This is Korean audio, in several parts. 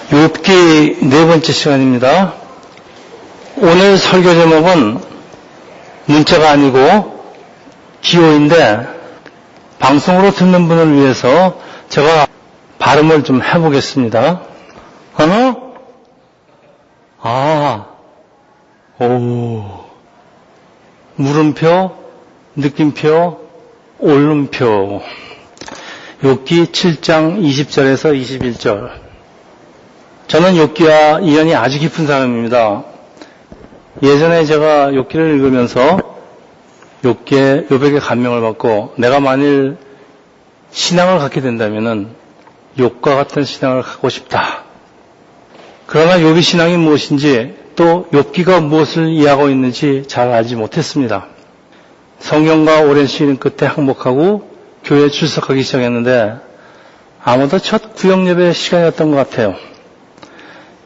욥기 네 번째 시간입니다. 오늘 설교 제목은 문자가 아니고 기호인데 방송으로 듣는 분을 위해서 제가 발음을 좀 해보겠습니다. 물음표, 느낌표, 오름표. 욥기 7장 20절에서 21절. 저는 욥기와 인연이 아주 깊은 사람입니다. 예전에 제가 욥기를 읽으면서 욥에게 감명을 받고 내가 만일 신앙을 갖게 된다면은 욥과 같은 신앙을 갖고 싶다. 그러나 욥의 신앙이 무엇인지 또 욥기가 무엇을 이해하고 있는지 잘 알지 못했습니다. 성경과 오랜 시간 끝에 항복하고 교회에 출석하기 시작했는데 아마도 첫 구역 예배 시간이었던 것 같아요.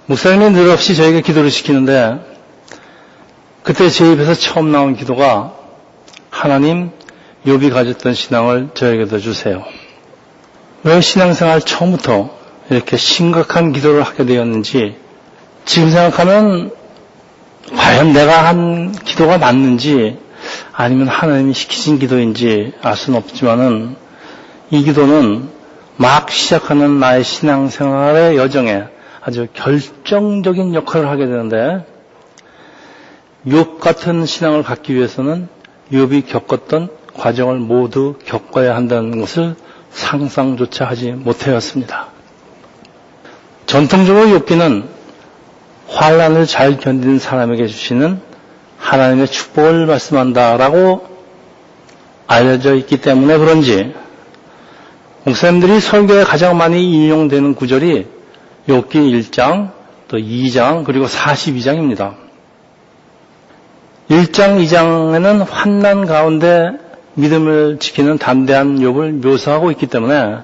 목사님이 늘 없이 저에게 기도를 시키는데 그때 제 입에서 처음 나온 기도가 하나님, 욥이 가졌던 신앙을 저에게도 주세요. 왜 신앙생활 처음부터 이렇게 심각한 기도를 하게 되었는지 지금 생각하면 과연 내가 한 기도가 맞는지 아니면 하나님이 시키신 기도인지 알 수는 없지만은 이 기도는 막 시작하는 나의 신앙생활의 여정에 아주 결정적인 역할을 하게 되는데 욥 같은 신앙을 갖기 위해서는 욥이 겪었던 과정을 모두 겪어야 한다는 것을 상상조차 하지 못하였습니다. 전통적으로 욥기는 환난을 잘 견디는 사람에게 주시는 하나님의 축복을 말씀한다라고 알려져 있기 때문에 그런지 목사님들이 설교에 가장 많이 인용되는 구절이 욥기 1장, 또 2장, 그리고 42장입니다. 1장, 2장에는 환난 가운데 믿음을 지키는 담대한 욥을 묘사하고 있기 때문에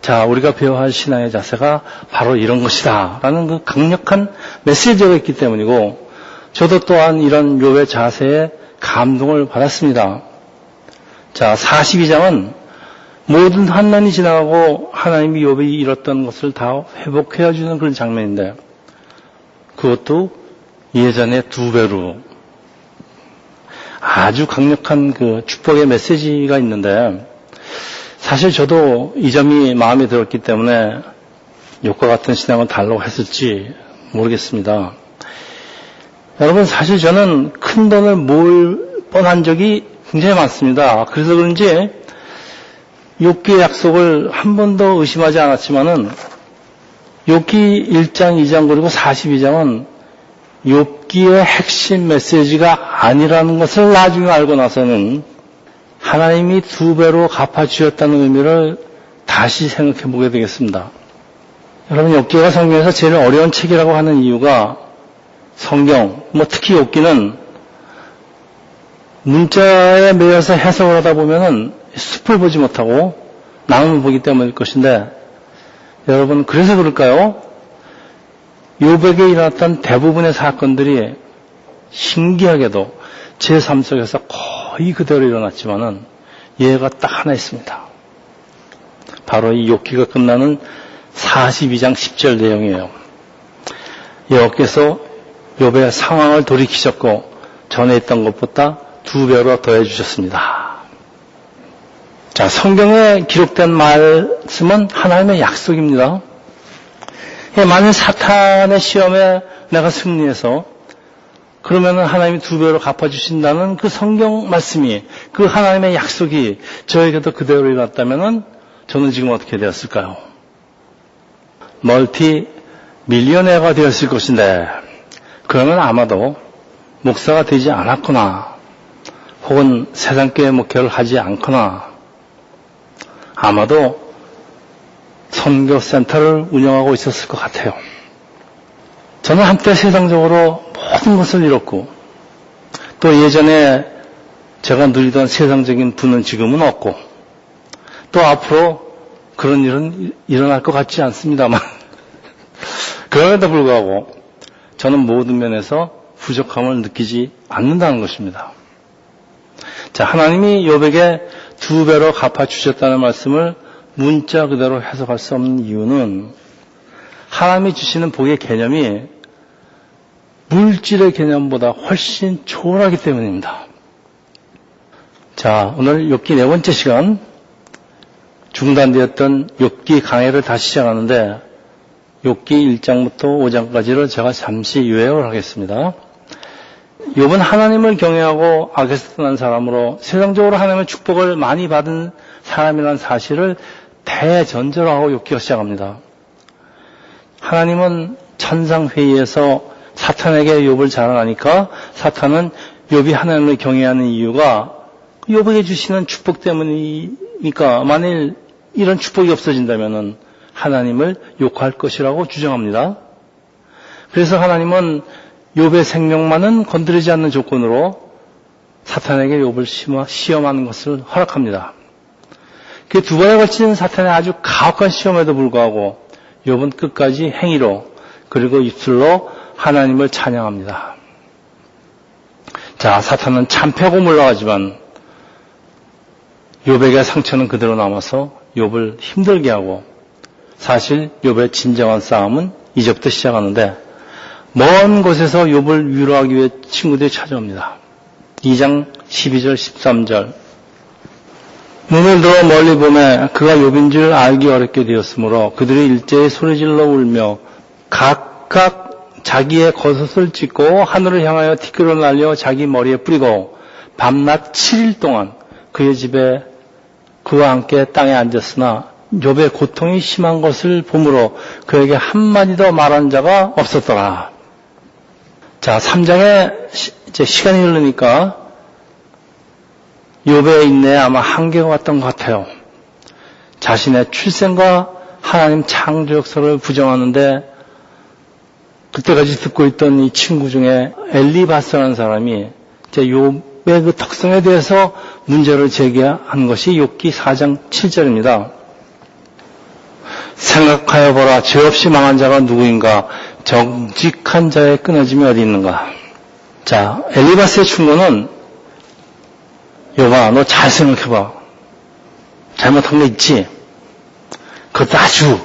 자, 우리가 배워야 할 신앙의 자세가 바로 이런 것이다 라는 그 강력한 메시지가 있기 때문이고 저도 또한 이런 욥의 자세에 감동을 받았습니다. 자, 42장은 모든 환난이 지나가고 하나님이 욥이 잃었던 것을 다 회복해 주는 그런 장면인데 그것도 예전에 2배로 아주 강력한 그 축복의 메시지가 있는데 사실 저도 이 점이 마음에 들었기 때문에 욥과 같은 신앙을 달라고 했을지 모르겠습니다. 여러분 사실 저는 큰 돈을 모을 뻔한 적이 굉장히 많습니다. 그래서 그런지 욥기의 약속을 한 번도 의심하지 않았지만은 욥기 1장, 2장 그리고 42장은 욥기의 핵심 메시지가 아니라는 것을 나중에 알고 나서는 하나님이 2배로 갚아주셨다는 의미를 다시 생각해 보게 되겠습니다. 여러분 욥기가 성경에서 제일 어려운 책이라고 하는 이유가 성경, 특히 욥기는 문자에 매여서 해석을 하다 보면은 숲을 보지 못하고 나무를 보기 때문일 것인데 여러분 그래서 그럴까요? 욥에게 일어났던 대부분의 사건들이 신기하게도 제 삶 속에서 거의 그대로 일어났지만은 예가 딱 하나 있습니다. 바로 이 욥기가 끝나는 42장 10절 내용이에요. 여호와께서 욥의 상황을 돌이키셨고 전에 있던 것보다 2배로 더해 주셨습니다. 자, 성경에 기록된 말씀은 하나님의 약속입니다. 만일 사탄의 시험에 내가 승리해서 그러면은 하나님이 2배로 갚아주신다는 그 성경 말씀이 그 하나님의 약속이 저에게도 그대로 일어났다면은 저는 지금 어떻게 되었을까요? 멀티 밀리언어가 되었을 것인데 그러면 아마도 목사가 되지 않았거나 혹은 세상교회 목회를 하지 않거나 아마도 선교센터를 운영하고 있었을 것 같아요. 저는 한때 세상적으로 모든 것을 잃었고 또 예전에 제가 누리던 세상적인 부는 지금은 없고 또 앞으로 그런 일은 일어날 것 같지 않습니다만 그럼에도 불구하고 저는 모든 면에서 부족함을 느끼지 않는다는 것입니다. 자, 하나님이 욥에게 2배로 갚아주셨다는 말씀을 문자 그대로 해석할 수 없는 이유는 하나님이 주시는 복의 개념이 물질의 개념보다 훨씬 초월하기 때문입니다. 자, 오늘 욥기 네 번째 시간 중단되었던 욥기 강해를 다시 시작하는데 욥기 1장부터 5장까지를 제가 잠시 요약을 하겠습니다. 욥은 하나님을 경외하고 악에서 떠난 사람으로 세상적으로 하나님의 축복을 많이 받은 사람이라는 사실을 대전제로 하고 욥기가 시작합니다. 하나님은 천상회의에서 사탄에게 욥을 자랑하니까 사탄은 욥이 하나님을 경외하는 이유가 욥에게 주시는 축복 때문이니까 만일 이런 축복이 없어진다면 하나님을 욕할 것이라고 주장합니다. 그래서 하나님은 욥의 생명만은 건드리지 않는 조건으로 사탄에게 욥을 시험하는 것을 허락합니다. 그 두 번에 걸친 사탄의 아주 가혹한 시험에도 불구하고 욥은 끝까지 행위로 그리고 입술로 하나님을 찬양합니다. 자, 사탄은 참패하고 물러가지만 욥에게 상처는 그대로 남아서 욥을 힘들게 하고 사실 욥의 진정한 싸움은 이제부터 시작하는데 먼 곳에서 욥을 위로하기 위해 친구들이 찾아옵니다. 2장 12절 13절 눈을 들어 멀리 보매 그가 욥인 줄 알기 어렵게 되었으므로 그들이 일제히 소리질러 울며 각각 자기의 겉옷을 찢고 하늘을 향하여 티끌을 날려 자기 머리에 뿌리고 밤낮 7일 동안 그의 집에 그와 함께 땅에 앉았으나 욥의 고통이 심한 것을 보므로 그에게 한마디도 말한 자가 없었더라. 자, 3장에 이제 시간이 흐르니까 욥의 인내에 아마 한계가 왔던 것 같아요. 자신의 출생과 하나님 창조 역사를 부정하는데 그때까지 듣고 있던 이 친구 중에 엘리바스라는 사람이 이제 욥의 그 특성에 대해서 문제를 제기한 것이 욥기 4장 7절입니다. 생각하여 보라, 죄 없이 망한 자가 누구인가? 정직한 자의 끊어짐이 어디 있는가? 자, 엘리바스의 충고는 욥아, 너 잘 생각해봐. 잘못한 게 있지? 그것도 아주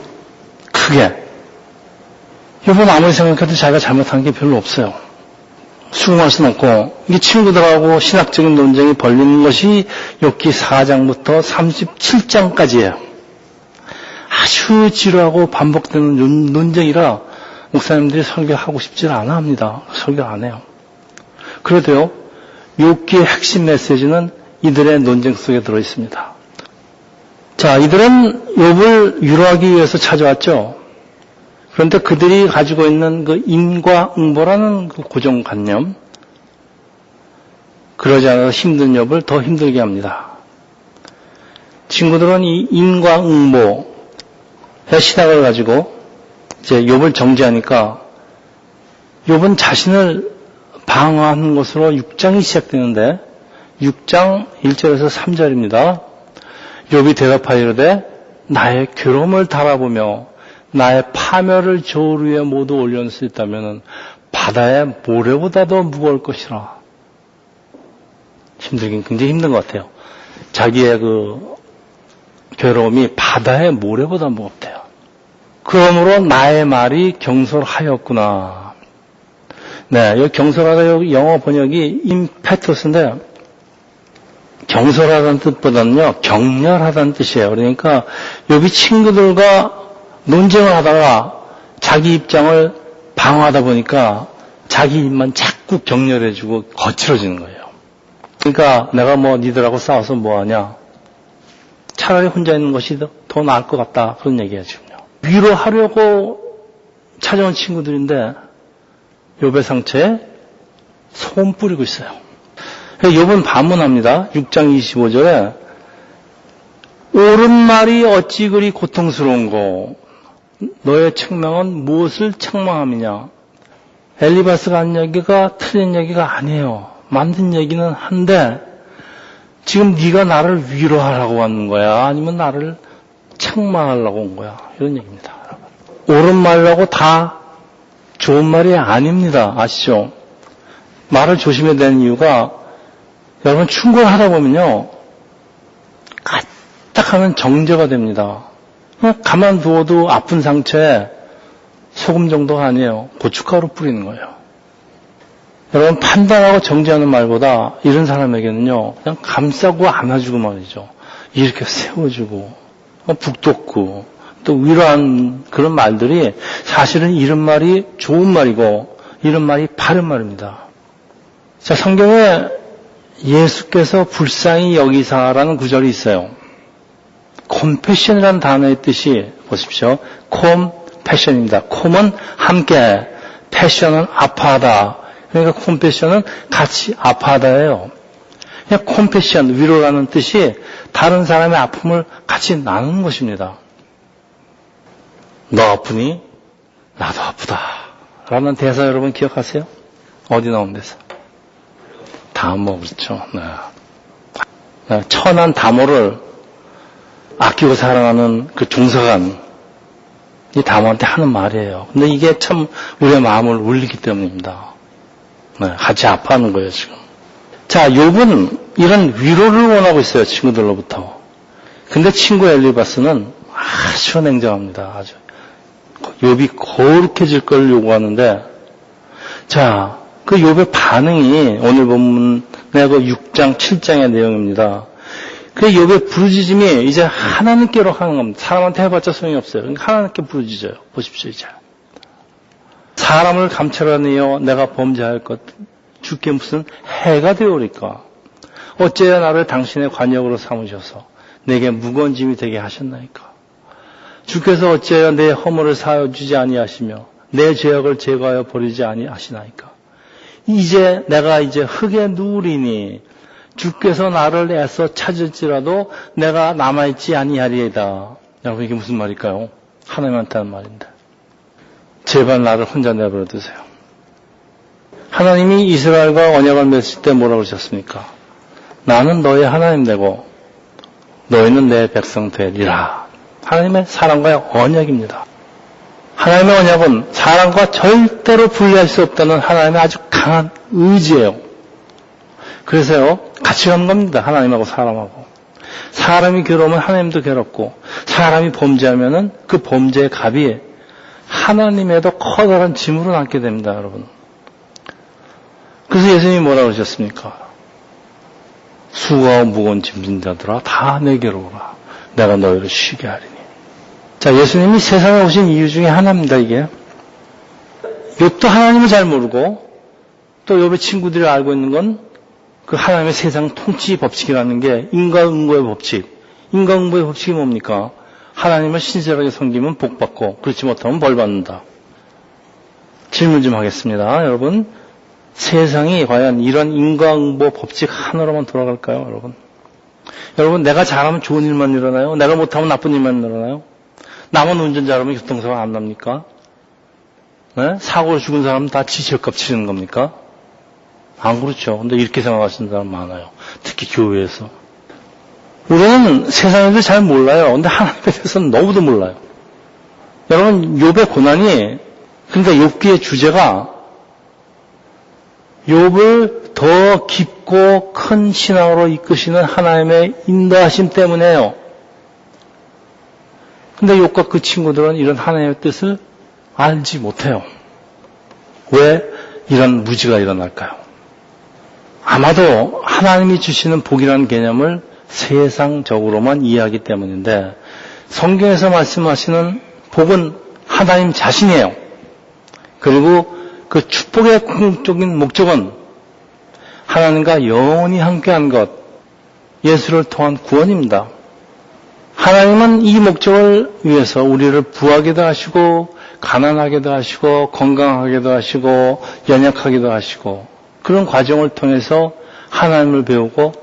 크게. 욥은 아무리 생각해도 자기가 잘못한 게 별로 없어요. 수긍할 수는 없고, 이게 친구들하고 신학적인 논쟁이 벌리는 것이 욥기 4장부터 37장까지예요. 아주 지루하고 반복되는 논쟁이라 목사님들이 설교하고 싶지 않아 합니다. 설교 안 해요. 그래도요, 욥기의 핵심 메시지는 이들의 논쟁 속에 들어 있습니다. 자, 이들은 욥을 위로하기 위해서 찾아왔죠. 그런데 그들이 가지고 있는 그 인과응보라는 그 고정관념, 그러지 않아서 힘든 욥을 더 힘들게 합니다. 친구들은 이 인과응보의 신학을 가지고 이제 욥을 정죄하니까 욥은 자신을 방어하는 것으로 6장이 시작되는데 6장 1절에서 3절입니다. 욥이 대답하여 이르되 나의 괴로움을 달아보며 나의 파멸을 저울 위에 모두 올려놓을 수 있다면 바다의 모래보다도 무거울 것이라. 힘들긴 굉장히 힘든 것 같아요. 자기의 그 괴로움이 바다의 모래보다 무겁대요. 그러므로 나의 말이 경솔하였구나. 네, 여기 경솔하다 영어 번역이 임페투스인데 경솔하다는 뜻보다는요 격렬하다는 뜻이에요. 그러니까 욥이 친구들과 논쟁을 하다가 자기 입장을 방어하다 보니까 자기 입만 자꾸 격렬해지고 거칠어지는 거예요. 그러니까 내가 뭐 니들하고 싸워서 뭐하냐. 차라리 혼자 있는 것이 더 나을 것 같다. 그런 얘기하지요. 위로하려고 찾아온 친구들인데 욥의 상처에 소금 뿌리고 있어요. 욥은 반문합니다. 6장 25절에 옳은 말이 어찌 그리 고통스러운고 너의 책망은 무엇을 책망함이냐. 엘리바스가 한 얘기가 틀린 얘기가 아니에요. 만든 얘기는 한데 지금 네가 나를 위로하라고 하는 거야? 아니면 나를 책망하려고 온 거야? 이런 얘기입니다. 옳은 말이라고 다 좋은 말이 아닙니다. 아시죠? 말을 조심해야 되는 이유가 여러분 충고를 하다 보면요. 까딱하면 정죄가 됩니다. 가만두어도 아픈 상처에 소금 정도가 아니에요. 고춧가루 뿌리는 거예요. 여러분, 판단하고 정죄하는 말보다 이런 사람에게는요, 그냥 감싸고 안아주고 말이죠. 이렇게 세워주고, 북돋고, 또 위로한 그런 말들이 사실은 이런 말이 좋은 말이고, 이런 말이 바른 말입니다. 자, 성경에 예수께서 불쌍히 여기사라는 구절이 있어요. 콤패션이라는 단어의 뜻이 보십시오. 콤패션입니다. 콤은 함께, 패션은 아파하다. 그러니까 콤패션은 같이 아파하다예요. 그냥 콤패션, 위로라는 뜻이 다른 사람의 아픔을 같이 나누는 것입니다. 너 아프니? 나도 아프다. 라는 대사 여러분 기억하세요? 어디 나온 대사? 다모, 그렇죠. 네. 천한 다모를 아끼고 사랑하는 그 종사관, 이 다모한테 하는 말이에요. 근데 이게 참 우리의 마음을 울리기 때문입니다. 네, 같이 아파하는 거예요, 지금. 자, 욥은 이런 위로를 원하고 있어요, 친구들로부터. 근데 친구 엘리바스는 아주 냉정합니다, 아주. 욥이 거룩해질 걸 요구하는데, 자, 그 욥의 반응이 오늘 본문의 그 6장, 7장의 내용입니다. 그 욥의 부르짖음이 이제 하나님께로 하는 겁니다. 사람한테 해봤자 소용이 없어요. 그러니까 하나님께 부르짖어요. 보십시오, 이제. 사람을 감찰하니여 내가 범죄할 것, 주께 무슨 해가 되오리까? 어째야 나를 당신의 관역으로 삼으셔서 내게 무거운 짐이 되게 하셨나이까? 주께서 어째야 내 허물을 사여주지 아니하시며 내 죄악을 제거하여 버리지 아니하시나이까? 이제 내가 이제 흙에 누우리니 주께서 나를 애써 찾을지라도 내가 남아있지 아니하리이다. 여러분, 이게 무슨 말일까요? 하나님한테 하는 말인데. 제발 나를 혼자 내버려 두세요. 하나님이 이스라엘과 언약을 맺을 때 뭐라고 그러셨습니까? 나는 너의 하나님 되고 너희는 내 백성 되리라. 하나님의 사랑과의 언약입니다. 하나님의 언약은 사람과 절대로 분리할 수 없다는 하나님의 아주 강한 의지예요. 그래서요, 같이 가는 겁니다. 하나님하고 사람하고. 사람이 괴로우면 하나님도 괴롭고, 사람이 범죄하면은 그 범죄의 값이 하나님에도 커다란 짐으로 남게 됩니다, 여러분. 그래서 예수님이 뭐라고 하셨습니까? 수고하고 무거운 짐진 자들아 다 내게로 오라. 내가 너희를 쉬게 하리니. 자, 예수님이 세상에 오신 이유 중에 하나입니다, 이게. 욥도 하나님을 잘 모르고 또 욥의 친구들이 알고 있는 건 그 하나님의 세상 통치 법칙이라는 게 인과응보의 법칙. 인과응보의 법칙이 뭡니까? 하나님을 신실하게 섬기면 복받고 그렇지 못하면 벌받는다. 질문 좀 하겠습니다. 여러분, 세상이 과연 이런 인과응보 법칙 하나로만 돌아갈까요, 여러분? 여러분, 내가 잘하면 좋은 일만 일어나요? 내가 못하면 나쁜 일만 일어나요? 남은 운전자라면 교통사고 안 납니까? 네? 사고로 죽은 사람은 다 지체값 치르는 겁니까? 안 그렇죠. 근데 이렇게 생각하시는 사람 많아요. 특히 교회에서. 우리는 세상에서 잘 몰라요. 근데 하나님에 대해서는 너무도 몰라요. 여러분, 욥의 고난이, 그러니까 욥기의 주제가 욥을 더 깊고 큰 신앙으로 이끄시는 하나님의 인도하심 때문에요. 근데 욥과 그 친구들은 이런 하나님의 뜻을 알지 못해요. 왜 이런 무지가 일어날까요? 아마도 하나님이 주시는 복이라는 개념을 세상적으로만 이해하기 때문인데, 성경에서 말씀하시는 복은 하나님 자신이에요. 그리고 그 축복의 궁극적인 목적은 하나님과 영원히 함께한 것, 예수를 통한 구원입니다. 하나님은 이 목적을 위해서 우리를 부하게도 하시고 가난하게도 하시고 건강하게도 하시고 연약하게도 하시고 그런 과정을 통해서 하나님을 배우고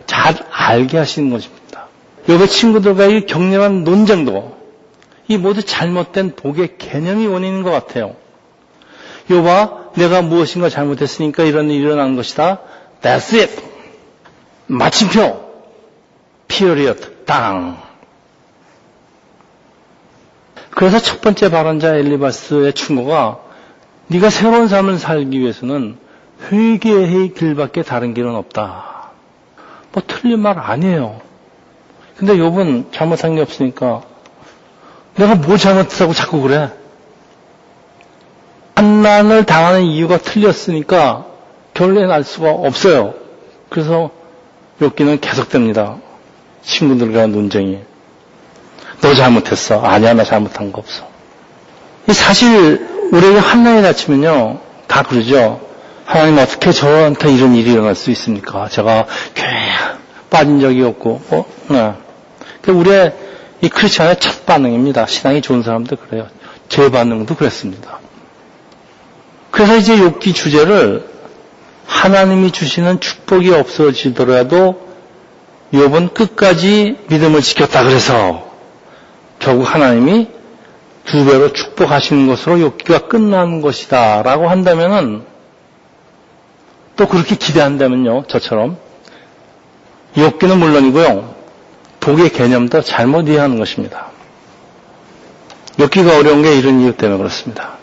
잘 알게 하시는 것입니다. 욥의 친구들과의 격렬한 논쟁도 이 모두 잘못된 복의 개념이 원인인 것 같아요. 욥아, 내가 무엇인가 잘못했으니까 이런 일이 일어난 것이다. That's it. 마침표. Period. 땅. 그래서 첫 번째 발언자 엘리바스의 충고가 네가 새로운 삶을 살기 위해서는 회개의 길밖에 다른 길은 없다. 뭐 틀린 말 아니에요. 근데 욥은 잘못한 게 없으니까 내가 뭘 잘못했다고 자꾸 그래? 환난을 당하는 이유가 틀렸으니까 결론을 알 수가 없어요. 그래서 욥기는 계속됩니다. 친구들과 논쟁이. 너 잘못했어. 아니야, 나 잘못한 거 없어. 사실 우리에게 환난이 닥치면요, 다 그러죠. 하나님 어떻게 저한테 이런 일이 일어날 수 있습니까? 제가 교회에 빠진 적이 없고, 우리의 이 크리스천의 첫 반응입니다. 신앙이 좋은 사람도 그래요. 제 반응도 그랬습니다. 그래서 이제 욥기 주제를 하나님이 주시는 축복이 없어지더라도 욥은 끝까지 믿음을 지켰다 그래서 결국 하나님이 2배로 축복하시는 것으로 욥기가 끝나는 것이다 라고 한다면은 또 그렇게 기대한다면요, 저처럼 욥기는 물론이고요, 복의 개념도 잘못 이해하는 것입니다. 욥기가 어려운 게 이런 이유 때문에 그렇습니다.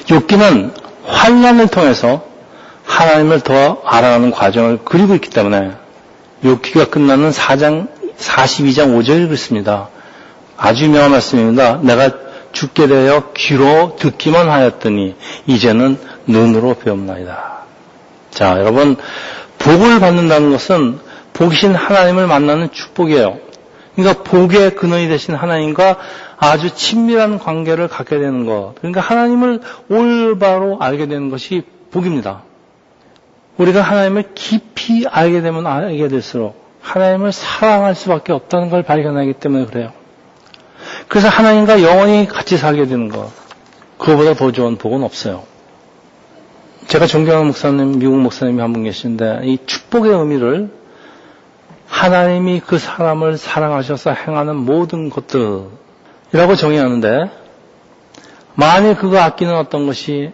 욥기는 환난을 통해서 하나님을 더 알아가는 과정을 그리고 있기 때문에 욥기가 끝나는 42장 5절을 그렇습니다. 아주 유명한 말씀입니다. 내가 죽게 되어 귀로 듣기만 하였더니 이제는 눈으로 배움나이다. 자, 여러분, 복을 받는다는 것은 복이신 하나님을 만나는 축복이에요. 그러니까 복의 근원이 되신 하나님과 아주 친밀한 관계를 갖게 되는 것. 그러니까 하나님을 올바로 알게 되는 것이 복입니다. 우리가 하나님을 깊이 알게 되면 알게 될수록 하나님을 사랑할 수밖에 없다는 걸 발견하기 때문에 그래요. 그래서 하나님과 영원히 같이 살게 되는 것. 그거보다 더 좋은 복은 없어요. 제가 존경하는 목사님, 미국 목사님이 한 분 계시는데 이 축복의 의미를 하나님이 그 사람을 사랑하셔서 행하는 모든 것들이라고 정의하는데, 만일 그가 아끼는 어떤 것이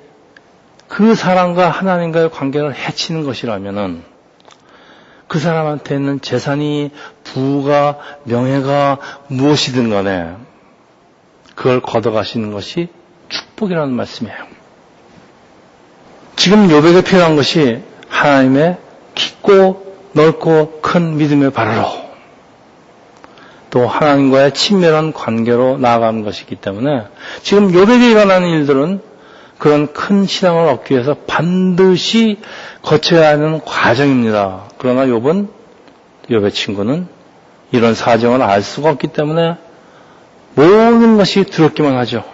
그 사람과 하나님과의 관계를 해치는 것이라면은 그 사람한테 있는 재산이, 부가, 명예가 무엇이든 간에 그걸 걷어가시는 것이 축복이라는 말씀이에요. 지금 욥에게 필요한 것이 하나님의 깊고 넓고 큰 믿음의 발로 또 하나님과의 친밀한 관계로 나아가는 것이기 때문에 지금 욥에게 일어나는 일들은 그런 큰 신앙을 얻기 위해서 반드시 거쳐야 하는 과정입니다. 그러나 욥의 친구는 이런 사정을 알 수가 없기 때문에 모든 것이 두렵기만 하죠.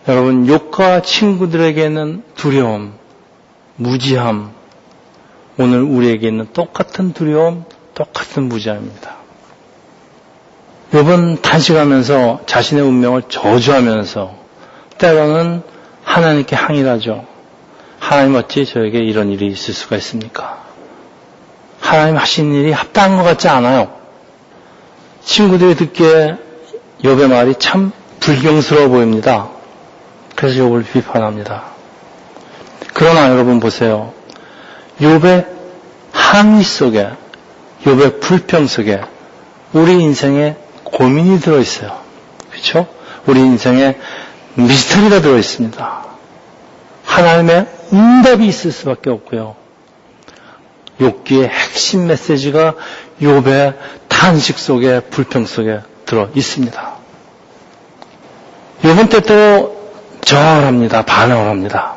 여러분, 욥과 친구들에게는 두려움, 무지함, 오늘 우리에게 있는 똑같은 두려움, 똑같은 무지함입니다. 욥은 탄식하면서 자신의 운명을 저주하면서 때로는 하나님께 항의하죠. 하나님 어찌 저에게 이런 일이 있을 수가 있습니까? 하나님 하신 일이 합당한 것 같지 않아요. 친구들이 듣기에 욥의 말이 참 불경스러워 보입니다. 그래서 욥을 비판합니다. 그러나 여러분 보세요. 욥의 항의 속에, 욥의 불평 속에 우리 인생에 고민이 들어있어요. 그렇죠? 우리 인생에 미스터리가 들어있습니다. 하나님의 응답이 있을 수밖에 없고요. 욥기의 핵심 메시지가 욥의 탄식 속에, 불평 속에 들어있습니다. 욥은 때때로 저항을 합니다. 반항을 합니다.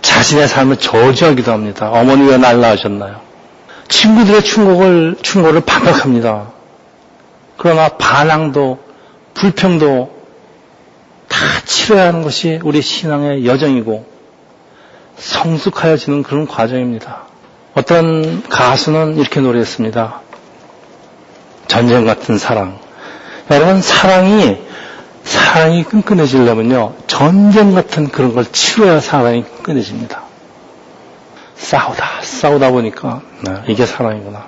자신의 삶을 저주하기도 합니다. 어머니 왜 날 낳으셨나요? 친구들의 충고를 반박합니다. 그러나 반항도 불평도 다 치러야 하는 것이 우리 신앙의 여정이고 성숙하여지는 그런 과정입니다. 어떤 가수는 이렇게 노래했습니다. 전쟁 같은 사랑. 여러분, 사랑이 끈끈해지려면요, 전쟁 같은 그런 걸 치러야 사랑이 끈끈해집니다. 싸우다 보니까 이게 사랑이구나.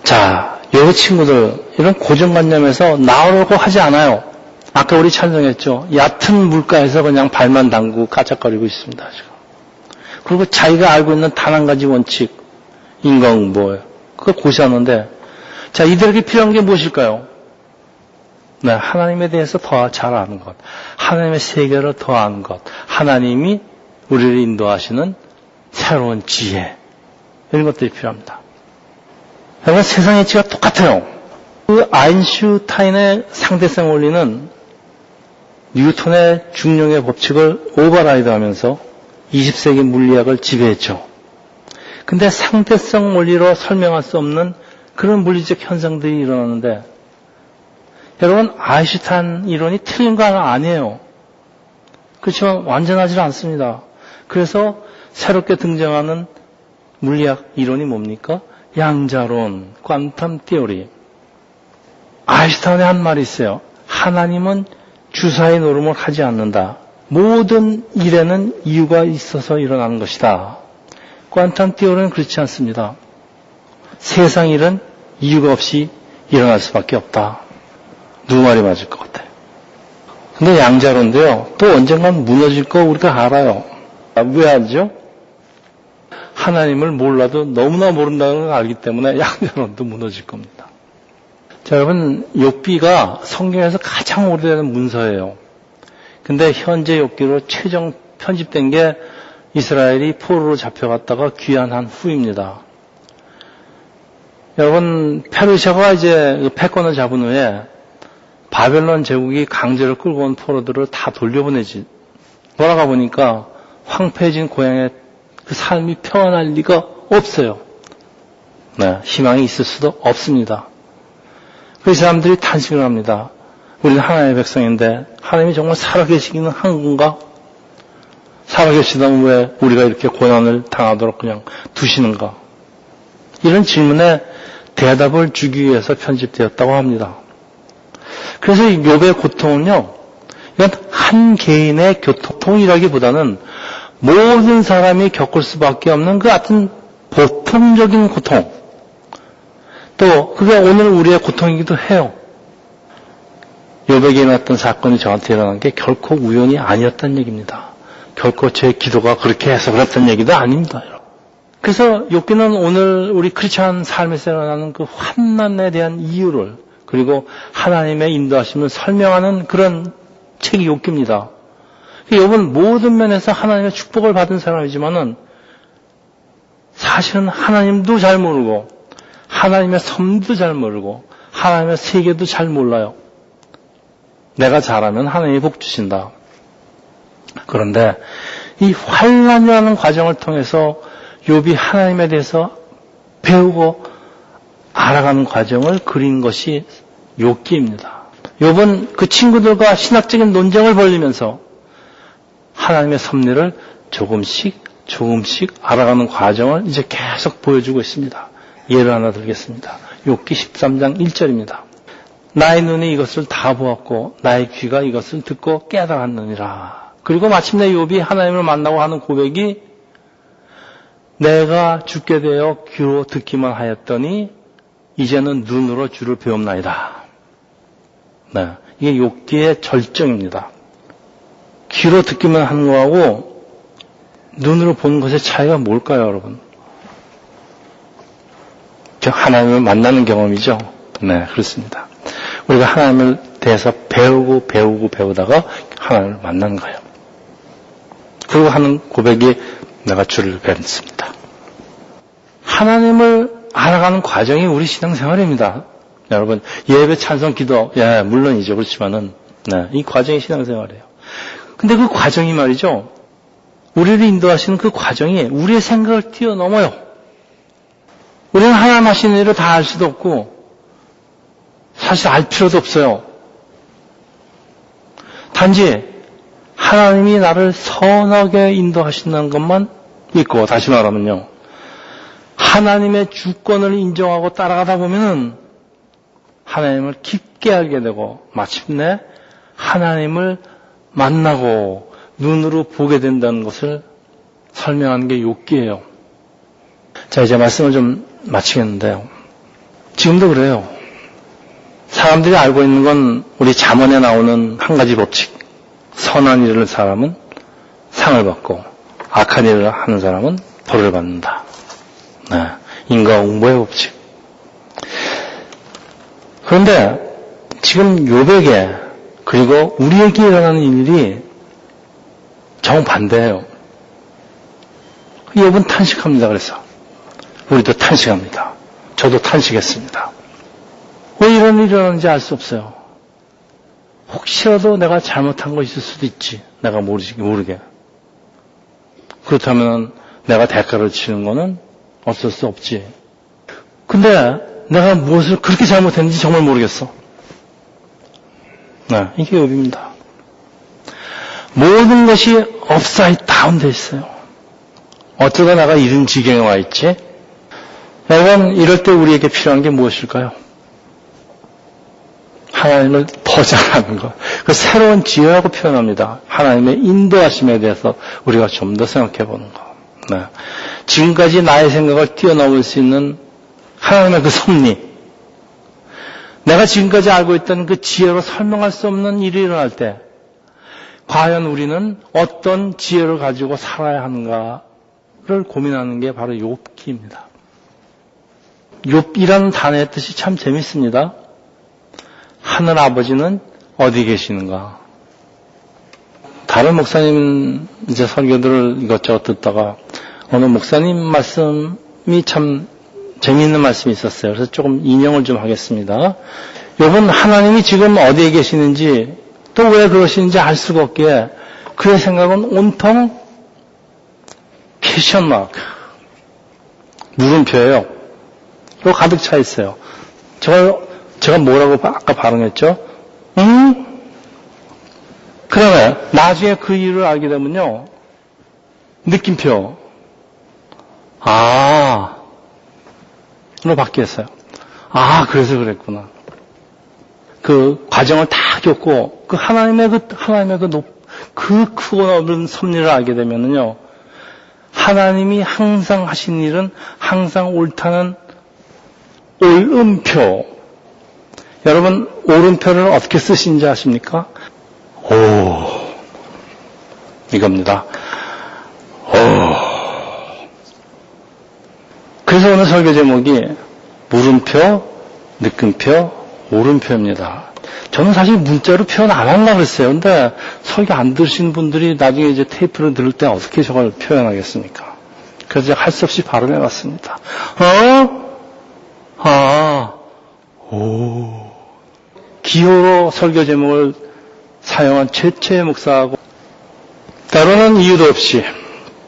자, 여기 친구들 이런 고정관념에서 나오려고 하지 않아요. 아까 우리 찬송했죠. 얕은 물가에서 그냥 발만 담그고 까짝거리고 있습니다. 지금. 그리고 자기가 알고 있는 단 한 가지 원칙, 인과응보예요. 그걸 고시하는데, 자, 이들에게 필요한 게 무엇일까요? 네, 하나님에 대해서 더 잘 아는 것, 하나님의 세계를 더 아는 것, 하나님이 우리를 인도하시는 새로운 지혜, 이런 것들이 필요합니다. 여러분, 세상의 이치가 똑같아요. 그 아인슈타인의 상대성 원리는 뉴턴의 중력의 법칙을 오버라이드하면서 20세기 물리학을 지배했죠. 근데 상대성 원리로 설명할 수 없는 그런 물리적 현상들이 일어나는데 여러분 아인슈타인 이론이 틀린 거 아니에요. 그렇지만 완전하지 않습니다. 그래서 새롭게 등장하는 물리학 이론이 뭡니까? 양자론, 퀀텀 티오리. 아인슈타인의 한 말이 있어요. 하나님은 주사위 노름을 하지 않는다. 모든 일에는 이유가 있어서 일어나는 것이다. 퀀텀 티오리는 그렇지 않습니다. 세상 일은 이유가 없이 일어날 수밖에 없다. 누구 말이 맞을 것 같아요. 근데 양자론도요, 또 언젠간 무너질 거 우리가 알아요. 왜 알죠? 하나님을 몰라도 너무나 모른다는 걸 알기 때문에 양자론도 무너질 겁니다. 자, 여러분, 욥기가 성경에서 가장 오래된 문서예요. 근데 현재 욥기로 최종 편집된 게 이스라엘이 포로로 잡혀갔다가 귀환한 후입니다. 여러분, 페르시아가 이제 패권을 잡은 후에 바벨론 제국이 강제로 끌고 온 포로들을 다 돌려보내지. 돌아가 보니까 황폐해진 고향의 그 삶이 평안할 리가 없어요. 네, 희망이 있을 수도 없습니다. 그 사람들이 탄식을 합니다. 우리는 하나님의 백성인데 하나님이 정말 살아계시기는 한 건가? 살아계시다면 왜 우리가 이렇게 고난을 당하도록 그냥 두시는가? 이런 질문에 대답을 주기 위해서 편집되었다고 합니다. 그래서 이 욥의 고통은요, 이건 한 개인의 고통이라기보다는 모든 사람이 겪을 수밖에 없는 그 같은 보통적인 고통, 또 그게 오늘 우리의 고통이기도 해요. 욥에게 일어났던 사건이 저한테 일어난 게 결코 우연이 아니었다는 얘기입니다. 결코 제 기도가 그렇게 해서 그랬다는 얘기도 아닙니다. 그래서 욥기는 오늘 우리 크리스찬 삶에서 일어나는 그 환난에 대한 이유를, 그리고 하나님의 인도하심을 설명하는 그런 책이 욥기입니다. 욥은 모든 면에서 하나님의 축복을 받은 사람이지만은 사실은 하나님도 잘 모르고 하나님의 섭리도 잘 모르고 하나님의 세계도 잘 몰라요. 내가 잘하면 하나님이 복 주신다. 그런데 이 환난이라는 과정을 통해서 욥이 하나님에 대해서 배우고 알아가는 과정을 그린 것이 욥기입니다. 욥은 그 친구들과 신학적인 논쟁을 벌이면서 하나님의 섭리를 조금씩 알아가는 과정을 이제 계속 보여주고 있습니다. 예를 하나 들겠습니다. 욥기 13장 1절입니다. 나의 눈이 이것을 다 보았고 나의 귀가 이것을 듣고 깨달았느니라. 그리고 마침내 욥이 하나님을 만나고 하는 고백이 내가 죽게 되어 귀로 듣기만 하였더니 이제는 눈으로 주를 배웁나이다. 네, 이게 욥기의 절정입니다. 귀로 듣기만 하는 거하고 눈으로 보는 것의 차이가 뭘까요, 여러분? 하나님을 만나는 경험이죠. 네, 그렇습니다. 우리가 하나님을 대해서 배우다가 하나님을 만나는 거예요. 그리고 하는 고백이 내가 주를 뵙습니다. 하나님을 알아가는 과정이 우리 신앙생활입니다. 여러분, 예배, 찬송, 기도, 물론이죠. 그렇지만은, 이 과정이 신앙생활이에요. 근데 그 과정이 말이죠. 우리를 인도하시는 그 과정이 우리의 생각을 뛰어넘어요. 우리는 하나님 하시는 일을 다 알 수도 없고, 사실 알 필요도 없어요. 단지 하나님이 나를 선하게 인도하신다는 것만 믿고, 다시 말하면요, 하나님의 주권을 인정하고 따라가다 보면은 하나님을 깊게 알게 되고 마침내 하나님을 만나고 눈으로 보게 된다는 것을 설명하는 게 욥기예요. 자, 이제 말씀을 좀 마치겠는데요. 지금도 그래요. 사람들이 알고 있는 건 우리 잠언에 나오는 한 가지 법칙. 선한 일을 하는 사람은 상을 받고 악한 일을 하는 사람은 벌을 받는다. 네, 인과응보의 법칙. 그런데 지금 욥에게 그리고 우리에게 일어나는 일이 정반대예요. 욥은 탄식합니다. 그래서 우리도 탄식합니다. 저도 탄식했습니다. 왜 이런 일이 일어나는지 알 수 없어요. 혹시라도 내가 잘못한 거 있을 수도 있지. 내가 모르게. 그렇다면 내가 대가를 치는 거는 어쩔 수 없지. 근데 내가 무엇을 그렇게 잘못했는지 정말 모르겠어. 네, 이게 욥입니다. 모든 것이 업사이드 다운 돼 있어요. 어쩌다 내가 이런 지경에 와 있지? 여러분, 이럴 때 우리에게 필요한 게 무엇일까요? 하나님을 더 잘하는 것. 그 새로운 지혜라고 표현합니다. 하나님의 인도하심에 대해서 우리가 좀 더 생각해 보는 것. 네. 지금까지 나의 생각을 뛰어넘을 수 있는 하나님의 그 섭리. 내가 지금까지 알고 있던 그 지혜로 설명할 수 없는 일이 일어날 때 과연 우리는 어떤 지혜를 가지고 살아야 하는가를 고민하는 게 바로 욥기입니다. 욥이라는 단어의 뜻이 참 재밌습니다. 하늘 아버지는 어디 계시는가? 다른 목사님 이제 설교들을 이것저것 듣다가 어느 목사님 말씀이 참 재미있는 말씀이 있었어요. 그래서 조금 인용을 좀 하겠습니다. 욥은 하나님이 지금 어디에 계시는지 또 왜 그러시는지 알 수가 없기에 그의 생각은 온통 퀘스천 마크, 물음표예요. 그리고 가득 차 있어요. 제가 뭐라고 아까 발언했죠? 그러면 나중에 그 이유를 알게 되면요. 느낌표. 로 바뀌었어요. 그래서 그랬구나. 그 과정을 다 겪고 그 하나님의 그 크고 넓은 섭리를 알게 되면은요. 하나님이 항상 하신 일은 항상 옳다는 오름표. 여러분, 오름표를 어떻게 쓰신지 아십니까? 이겁니다. 그래서 오늘 설교 제목이 물음표, 느낌표, 오름표입니다. 저는 사실 문자로 표현 안 하려고 그랬어요. 근데 설교 안 들으시는 분들이 나중에 이제 테이프를 들을 때 어떻게 저걸 표현하겠습니까? 그래서 제가 할 수 없이 발음해봤습니다. 기호로 설교 제목을 사용한 최초의 목사하고 따로는 이유도 없이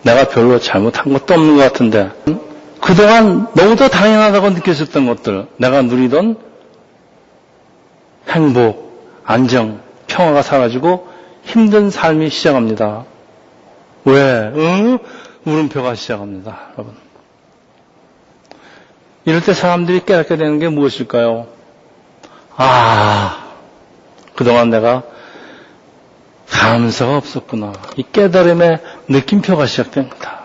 내가 별로 잘못한 것도 없는 것 같은데 그동안 너무도 당연하다고 느껴졌던 것들, 내가 누리던 행복, 안정, 평화가 사라지고 힘든 삶이 시작합니다. 왜? 물음표가 시작합니다. 여러분. 이럴 때 사람들이 깨닫게 되는 게 무엇일까요? 그동안 내가 감사가 없었구나. 이 깨달음의 느낌표가 시작됩니다.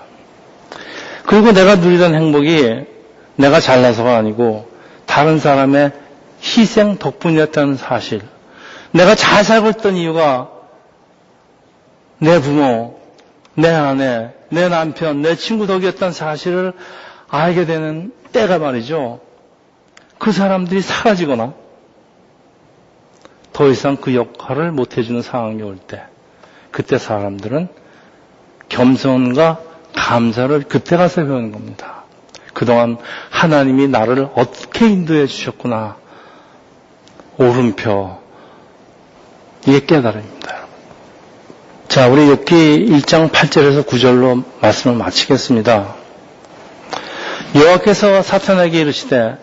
그리고 내가 누리던 행복이 내가 잘나서가 아니고 다른 사람의 희생 덕분이었다는 사실. 내가 잘 살고 있던 이유가 내 부모, 내 아내, 내 남편, 내 친구 덕이었다는 사실을 알게 되는 때가 말이죠. 그 사람들이 사라지거나 더 이상 그 역할을 못해주는 상황이 올 때 그때 사람들은 겸손과 감사를 그때 가서 배우는 겁니다. 그동안 하나님이 나를 어떻게 인도해 주셨구나. 오름표. 이게 깨달음입니다. 여러분. 자, 우리 욥기 1장 8절에서 9절로 말씀을 마치겠습니다. 여호와께서 사탄에게 이르시되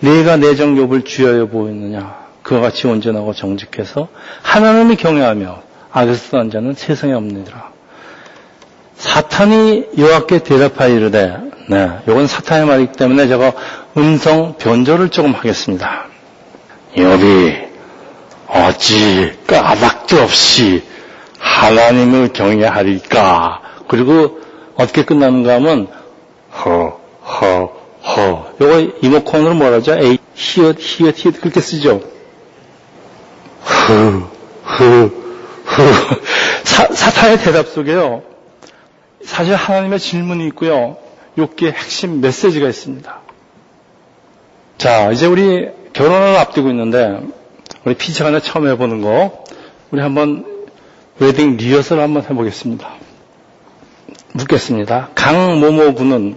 네가 내 종 욥을 주여여 보이느냐. 그와 같이 온전하고 정직해서 하나님을 경외하며 악에서 떠난 자는 세상에 없느니라. 사탄이 여호와께 대답하여 이르되, 이건 사탄의 말이기 때문에 제가 음성 변조를 조금 하겠습니다. 욥이 어찌 까닭도 없이 하나님을 경외하리까. 그리고 어떻게 끝나는가 하면 요거 이모콘으로 뭐라 하죠? 히읗 그렇게 쓰죠. 사탄의 대답 속에요. 사실 하나님의 질문이 있고요. 욥기의 핵심 메시지가 있습니다. 자, 이제 우리 결혼을 앞두고 있는데 우리 피치간에 처음 해보는 거 우리 한번 웨딩 리허설 한번 해보겠습니다. 묻겠습니다. 강모모 군은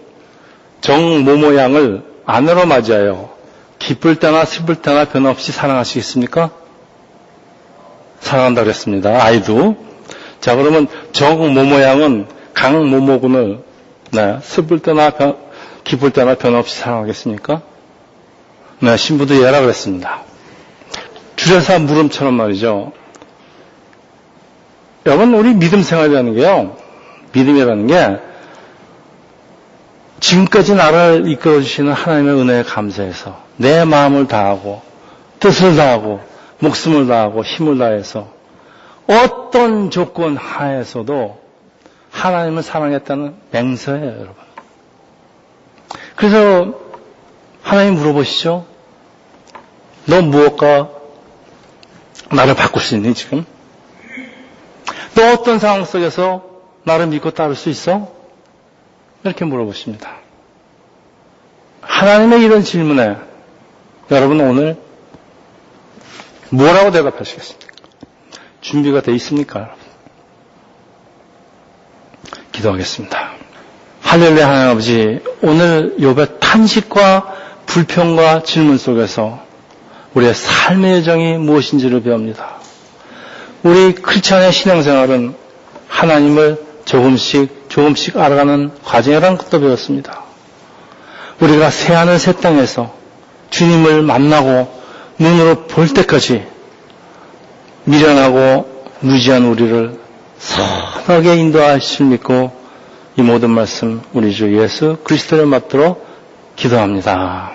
정모모 양을 아내로 맞이하여 기쁠 때나 슬플 때나 변함없이 사랑하시겠습니까? 사랑한다고 그랬습니다. 아이도. 자, 그러면 정모 모양은 강 모모군을 네, 슬플 때나 기쁠 때나 변함없이 사랑하겠습니까? 네, 신부도 얘라 그랬습니다. 줄여서 물음처럼 말이죠. 여러분, 우리 믿음 생활이라는 게요. 믿음이라는 게 지금까지 나를 이끌어주시는 하나님의 은혜에 감사해서 내 마음을 다하고 뜻을 다하고 목숨을 다하고 힘을 다해서 어떤 조건 하에서도 하나님을 사랑했다는 맹세예요, 여러분. 그래서 하나님 물어보시죠. 너 무엇과 나를 바꿀 수 있니, 지금? 너 어떤 상황 속에서 나를 믿고 따를 수 있어? 이렇게 물어보십니다. 하나님의 이런 질문에 여러분 오늘 뭐라고 대답하시겠습니까? 준비가 되어 있습니까, 여러분? 기도하겠습니다. 할렐루야. 하나님 아버지, 오늘 욥의 탄식과 불평과 질문 속에서 우리의 삶의 여정이 무엇인지를 배웁니다. 우리 크리스찬의 신앙생활은 하나님을 조금씩 알아가는 과정이라는 것도 배웠습니다. 우리가 새하늘 새 땅에서 주님을 만나고 눈으로 볼 때까지 미련하고 무지한 우리를 선하게 인도하실 믿고 이 모든 말씀 우리 주 예수 그리스도를 받들어 기도합니다.